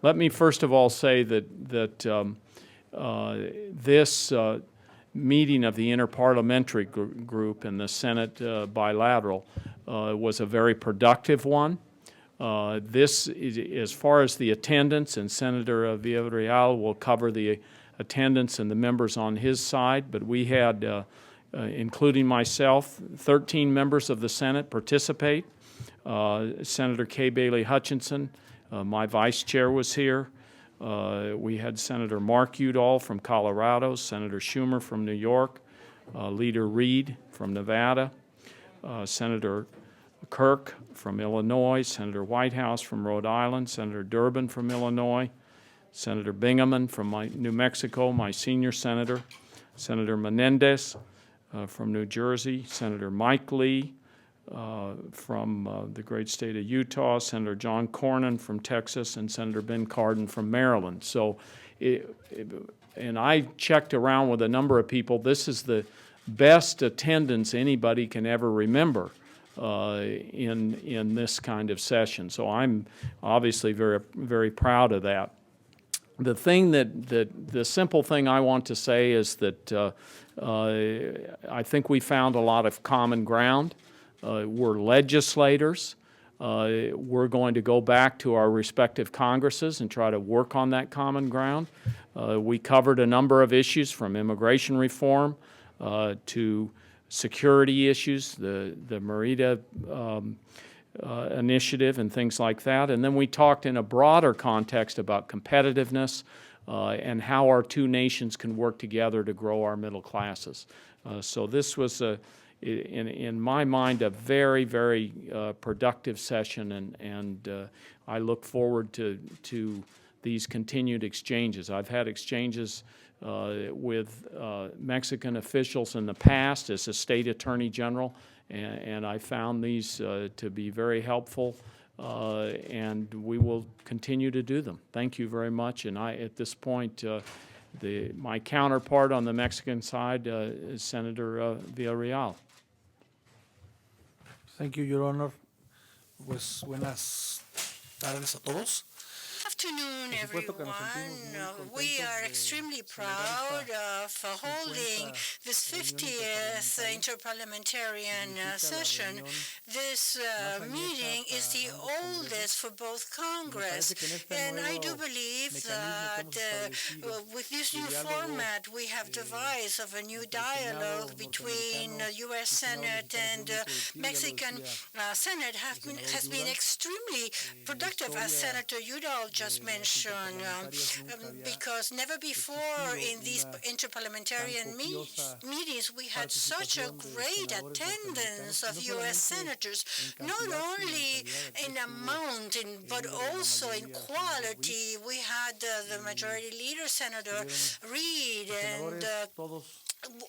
Let me first of all say that this meeting of the Interparliamentary Group and the Senate bilateral was a very productive one. This is, as far as the attendance, and Senator Villarreal will cover the attendance and the members on his side, but we had, including myself, 13 members of the Senate participate. Senator Kay Bailey Hutchinson, my vice chair, was here. We had Senator Mark Udall from Colorado, Senator Schumer from New York, Leader Reed from Nevada, Senator Kirk from Illinois, Senator Whitehouse from Rhode Island, Senator Durbin from Illinois, Senator Bingaman from New Mexico, my senior senator, Senator Menendez from New Jersey, Senator Mike Lee from the great state of Utah, Senator John Cornyn from Texas, and Senator Ben Cardin from Maryland. So, and I checked around with a number of people. This is the best attendance anybody can ever remember in this kind of session. So I'm obviously very, very proud of that. The thing the simple thing I want to say is that I think we found a lot of common ground. We're legislators. We're going to go back to our respective Congresses and try to work on that common ground. We covered a number of issues, from immigration reform to security issues, the Merida initiative and things like that. And then we talked in a broader context about competitiveness and how our two nations can work together to grow our middle classes. So this was, in my mind, a very, very productive session, and I look forward to these continued exchanges. I've had exchanges with Mexican officials in the past as a state attorney general, and I found these to be very helpful, and we will continue to do them. Thank you very much. And at this point, my counterpart on the Mexican side is Senator Villarreal. Thank you, Your Honor. Pues buenas tardes a todos. Afternoon, everyone. We are extremely proud of holding this 50th Interparliamentarian session. This meeting is the oldest for both Congress, and I do believe that with this new format we have devised of a new dialogue between the U.S. Senate and Mexican Senate has been extremely productive, as Senator Udall just mentioned, because never before in these interparliamentarian meetings we had such a great attendance of U.S. senators, not only in amount but also in quality. We had the Majority Leader, Senator Reed, and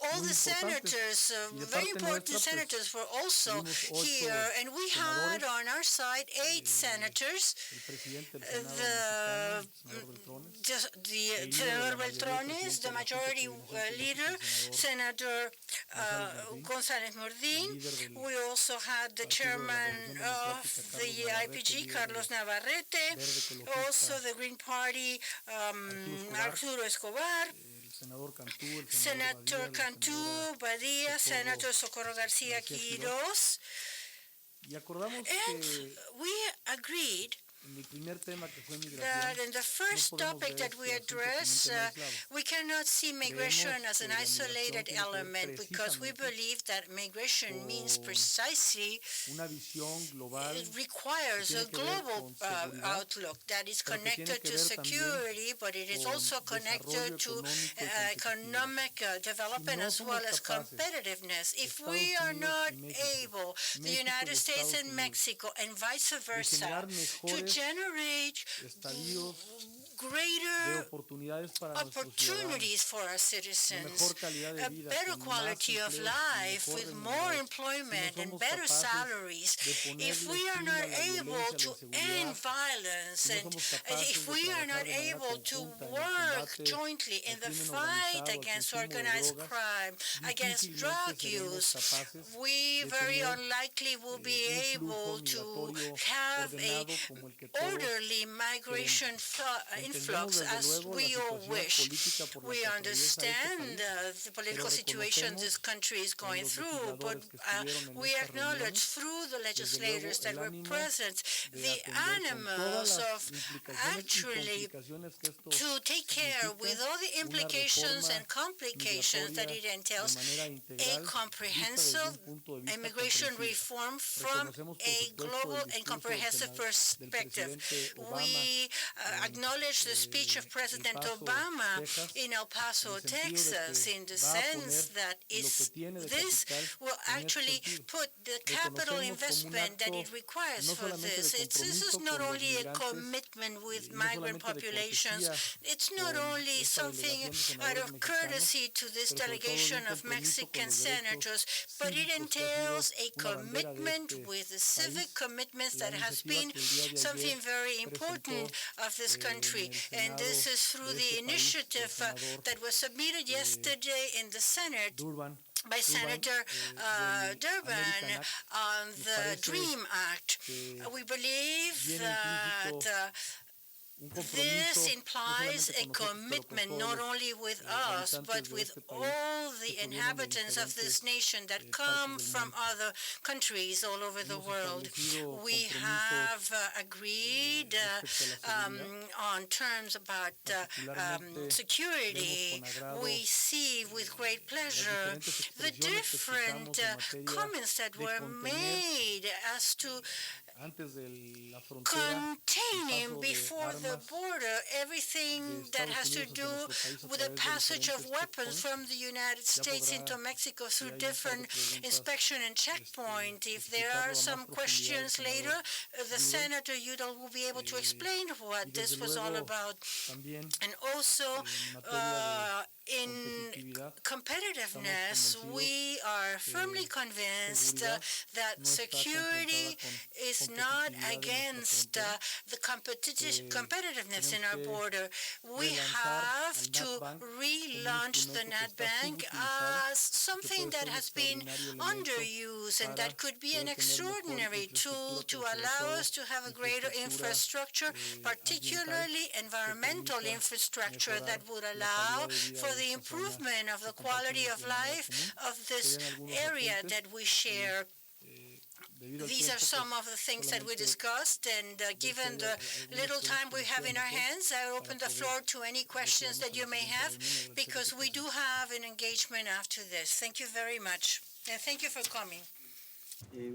all the senators, very important senators, were also here, and we had on our side 8 senators. Senator Beltrones, the Majority Leader, Senator González Mordín. We also had the Chairman of the IPG, Carlos Navarrete, also the Green Party, Arturo Escobar, Senator Cantú Badía, Senator Socorro García Quirós, and we agreed that in the first topic that we address, we cannot see migration as an isolated element, because we believe that migration means precisely, it requires a global outlook that is connected to security, but it is also connected to economic development as well as competitiveness. If we are not able, the United States and Mexico and vice versa, to generate greater oportunidades para nuestros ciudadanos, opportunities for our de citizens, mejor calidad de a vida, better con más quality of empleos y life, mejor with more remunerados. Si no employment and somos better capaces salaries. de If ponerle we are fin not a la able violencia, a to la inseguridad, end violence, si no and somos capaces if de we are trabajar not de manera able to conjunta en el work combate jointly in al the crimen fight organizado, al against consumo de organized drogas, crime, against difícilmente drug seremos use, capaces we de very tener unlikely will be un flujo able to migratorio have a ordenado como el que todos orderly migration queremos. influx Entendemos desde as luego la we all situación wish. política por la We que atraviesa este understand país, the pero political situation this reconocemos country is en going los through, but legisladores que estuvieron en we estas acknowledge reuniones, through the desde luego legislators that el were ánimo present de the atender con todas animals las of implicaciones y actually complicaciones que esto to take care with significa, all the una implications reforma and complications that migratoria it de entails, manera a integral, vista desde comprehensive un punto de vista immigration comprensivo. reform from Reconocemos, por a supuesto, global el and discurso comprehensive del perspective. presidente Obama We en acknowledge the speech of El President Paso, Obama Texas, in El en Paso, el sentido de Texas, que in the va a poner sense that lo que tiene de this capital will en ese actually sentido. put the capital Reconocemos como un investment that acto it requires no for solamente this. de This is compromiso not con los only a migrantes, commitment with y no migrant solamente de populations, cortesía it's not con only esta something delegación de out senadores of mexicanos, courtesy to this pero sobre todo de un delegation of compromiso con Mexican los derechos senators, but it cívicos que ha entails sido a una bandera de commitment este with the civic país. commitments La that has iniciativa been que el día de something ayer very important presentó of this en country. el And this Senado is through de the este país el initiative senador that was submitted yesterday in the Senate Durban, by Senator del Durbin American Act. on Nos the parece DREAM Act. que We believe viene that implícito un this compromiso implies no a solamente con nosotros, pero con commitment todos not los only with us, habitantes but de with este país all que the provienen de inhabitants of this diferentes nation that partes come del from mundo. other countries all over the Hemos world. establecido We compromisos have agreed respecto a la seguridad. on terms about Particularmente security. vemos con agrado We see with great las pleasure diferentes the expresiones que different escuchamos en materia comments that de were contener made as to antes de la frontera el containing paso de before the armas border everything de that Estados has to Unidos do hacia nuestro país a with the través de passage of diferentes weapons checkpoints. from the United States podrá, into Mexico si through hay un par de different preguntas, inspection and checkpoint. If there explicarlo are a some más profundidad questions al later, senador the Udall. Senator Udall will be able to explain Y what desde this was all luego about. también And also, en materia in competitividad, competitiveness, estamos we are firmly convinced seguridad that no está security confrontada is con not competitividad en nuestra against frontera. the competitiveness tenemos in our que border. We relanzar have al to NatBank como un relaunch the instrumento que está NatBank subutilizado, as something puede ser that un has been extraordinario elemento underused and para that could be an poder tener mejor extraordinary tool infraestructura, to pero sobre allow todo us to have a greater infrastructure, ambiental particularly que environmental permita infrastructure that mejorar would la allow calidad de vida for de the esta zona improvement of que the quality compartimos of de manera life común. of this Serían algunos area apuntes that we share. Debido al These are tiempo, some pues, of the things that we solamente discussed, and given the algunas little time we preguntas have in our que nos hands, I open the floor to any questions that you may have, because we do have an engagement after this. Thank you very much, and thank you for coming.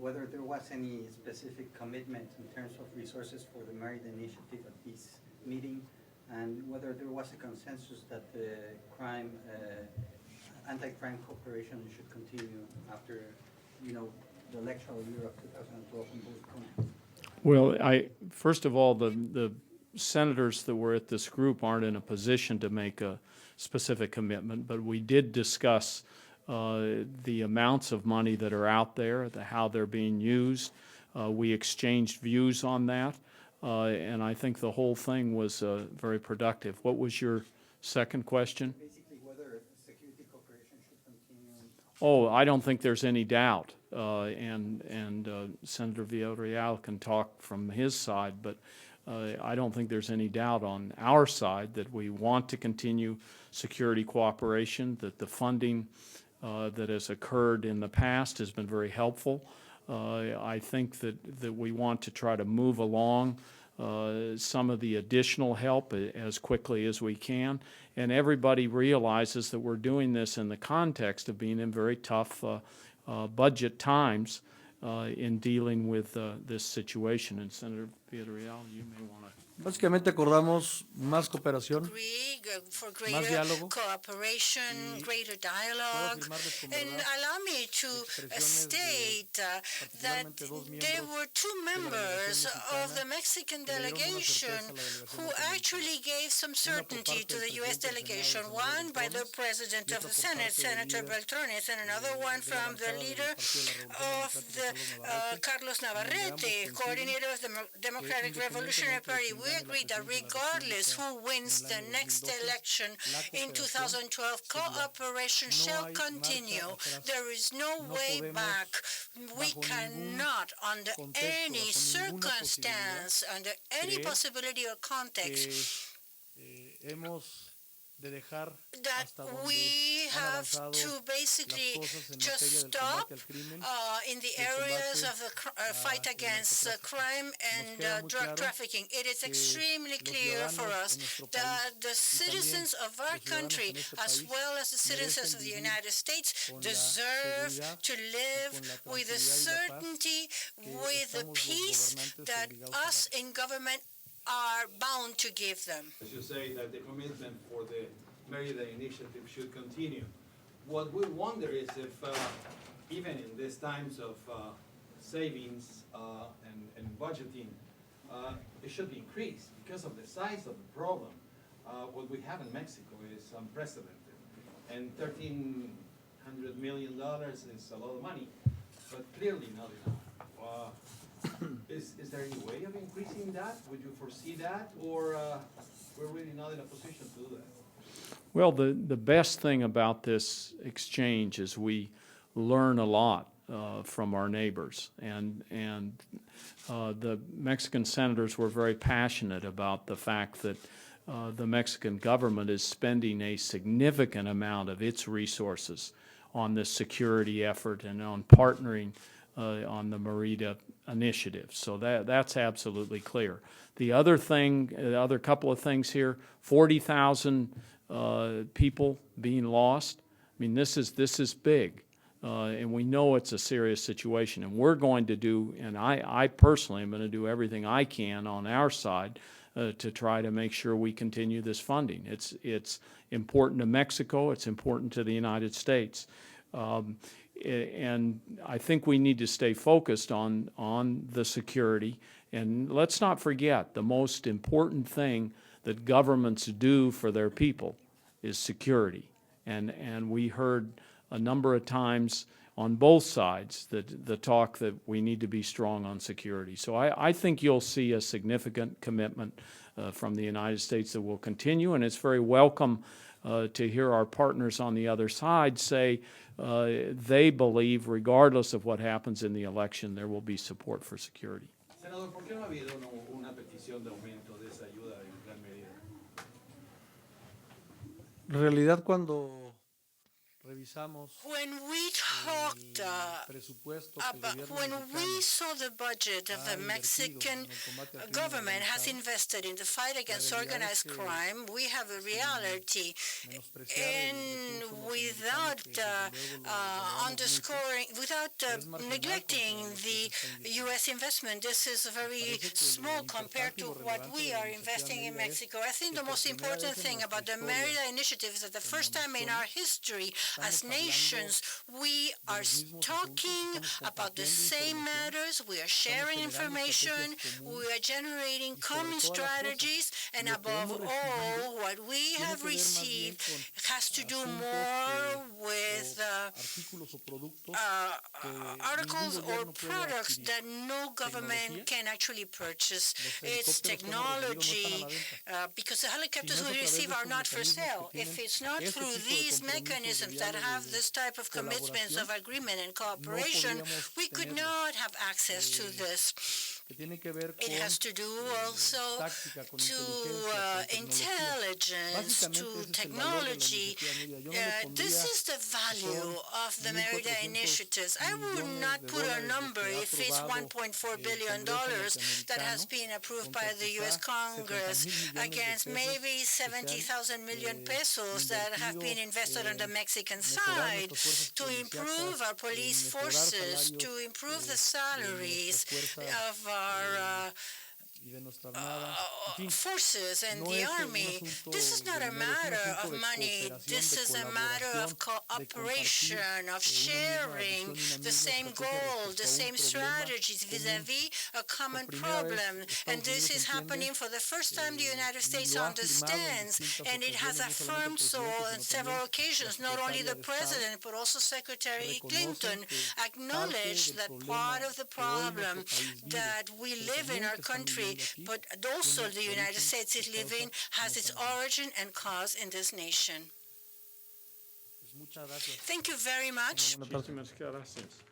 Whether there was any specific commitment in terms of resources for the Merida initiative at this meeting, and whether there was a consensus that the anti-crime cooperation should continue after, the electoral year of 2012 in both countries. Well, first of all, the senators that were at this group aren't in a position to make a specific commitment, but we did discuss the amounts of money that are out there, how they're being used. We exchanged views on that, and I think the whole thing was very productive. What was your second question? Basically, whether security cooperation should continue. Oh, I don't think there's any doubt, and Senator Villarreal can talk from his side, but I don't think there's any doubt on our side that we want to continue security cooperation, that the funding that has occurred in the past has been very helpful. I think that we want to try to move along some of the additional help as quickly as we can. And everybody realizes that we're doing this in the context of being in very tough budget times in dealing with this situation. And Senator Villarreal, you may want to Básicamente acordamos más cooperación, for más greater diálogo. cooperation, Y greater puedo dialogue. afirmarles con And verdad allow me to expresiones de state that particularmente dos there miembros were two de la delegación members of the mexicana Mexican que le dieron una delegation certeza a la delegación who norteamericana. actually gave some Una por certainty parte to del the U.S. presidente del delegation, Senado, el one by the senador president y of otra the por Senate, parte del Senator líder Beltrones, and another one de la from the bancada del leader Partido de la Revolución of Democrática, the Carlos Carlos Navarrete, donde ambos Navarrete, coinciden coordinator of the Democratic Revolutionary independientemente de Party. quien We gane la agreed that presidencia de la regardless República who wins en the el año next 2012, election la in cooperación 2012, seguirá. cooperation No shall hay continue. marcha atrás. There is no No way podemos, back. We bajo ningún cannot, under contexto, any bajo ninguna circumstance, under any creer possibility or context, que hemos de dejar that hasta donde we han have avanzado to las basically cosas en just materia del stop combate al crimen, in the del areas combate of the fight al against narcotráfico. crime Nos and queda muy drug claro trafficking. It is que extremely los clear for ciudadanos us en nuestro that país the y también citizens of our los ciudadanos country, en este as país well as the citizens merecen of the vivir United States, con la deserve seguridad to y live con la with the tranquilidad y la paz certainty, que with the estamos los peace gobernantes that obligados a us dar. in government are bound to give them. As you say, that the commitment for the Merida initiative should continue. What we wonder is if, even in these times of savings and budgeting, it should be increased because of the size of the problem. What we have in Mexico is unprecedented, and $1,300 million is a lot of money, but clearly not enough. Is there any way of increasing that? Would you foresee that, or we're really not in a position to do that? Well, the best thing about this exchange is we learn a lot from our neighbors, and the Mexican senators were very passionate about the fact that the Mexican government is spending a significant amount of its resources on this security effort and on partnering on the Merida initiative. So that's absolutely clear. The other thing, the other couple of things here, 40,000 people being lost. I mean, this is big, and we know it's a serious situation. And we're going to do, and I personally am going to do everything I can on our side to try to make sure we continue this funding. It's important to Mexico. It's important to the United States. And I think we need to stay focused on the security. And let's not forget, the most important thing that governments do for their people is security. And we heard a number of times on both sides the talk that we need to be strong on security. So I think you'll see a significant commitment from the United States that will continue, and it's very welcome to hear our partners on the other side say they believe, regardless of what happens in the election, there will be support for security. Senador, ¿por qué no ha habido una petición de aumento de esa ayuda en gran medida? En realidad, cuando revisamos When we talked presupuesto que el about, gobierno when we mexicano saw the budget of ha the invertido Mexican en el combate al crimen government has organizado, invested in the fight against realidad es organized que crime, we have a reality, menospreciar el and recurso without norteamericano, que desde luego lo valoramos underscoring, without es marginal neglecting contra lo que the se está invirtiendo. U.S. investment, this is very Parece que small lo compared to importante y lo what relevante we de la are iniciativa investing in Merida es Mexico. I think que the por most primera important vez en thing about the nuestra historia Merida initiative is that the first time in nación our history as estamos nations, we are los mismos talking asuntos, estamos about the compartiendo same información, matters, we are sharing generando information, estrategias we comunes are generating y sobre common todas las strategies, cosas, and lo que above hemos all, what we tiene have que ver más bien received con has to do asuntos more o with artículos o productos que articles ningún or gobierno puede products adquirir. that no government Tecnología. can actually purchase. Los It's helicópteros que hemos recibido no technology, están a la venta. because the Si helicopters no es we a través receive de are estos not for mecanismos sale. que If tienen it's not este through tipo de these compromisos, de mechanisms that diálogo have y this type of commitments of colaboración, agreement and no cooperation, podríamos we could tenerlos. not have access to this. Que tiene que ver It con has to do also táctica, con to inteligencia, con tecnología. intelligence, Básicamente to ese es el valor de la technology. iniciativa Merida. Yo no le This pondría is the value of the Merida 1,400 initiatives. I would millones not de put a dólares number que ha if it's aprobado $1.4 el billion Congreso that has norteamericano been approved contra by the U.S. quizá Congress 70,000 millones de against pesos maybe que se han 70,000 million pesos that have invertido been invested on the en Mexican mejorar side nuestras fuerzas to improve our policíacas, police en mejorar forces, salarios to improve the de salaries nuestras fuerzas of our forces and the army. This is not a matter of money. This is a matter of cooperation, of sharing the same goal, the same strategies vis-à-vis a common problem. And this is happening for the first time. The United States understands, and it has affirmed so on several occasions. Not only the President, but also Secretary Clinton acknowledged that part of the problem that we live in our country, but also the United States is living, has its origin and cause in this nation. Thank you very much. Muchísimas gracias.